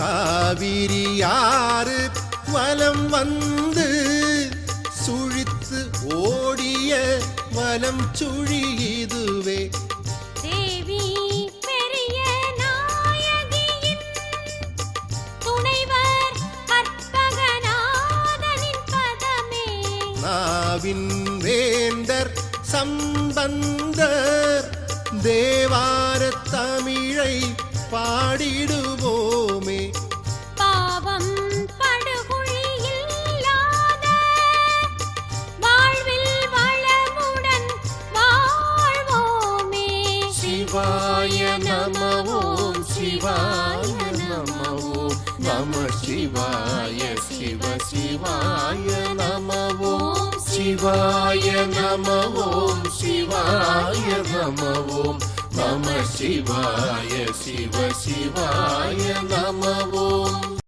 காவிரியாறு வலம் வந்து சுழித்து ஓடிய வலம் சுழி இதுவே. தேவி பெரிய நாயகியின் துணைவர் கற்பகநாதனின் பதமே. நாவின் வேந்தர் சம்பந்தர் தேவார தமிழை பாடிடுவோமே. பாவம் படுகுழியில்லாத வாழ்வில் வளமுடன் வாழ்வோமே. சிவாய நம ஓம் சிவாய நம ஓம் நம சிவாய சிவ சிவாய நம ஓம் சிவாய நம ஓம் சிவாய நம ஓம் நம சிவாய சிவ சிவாய நம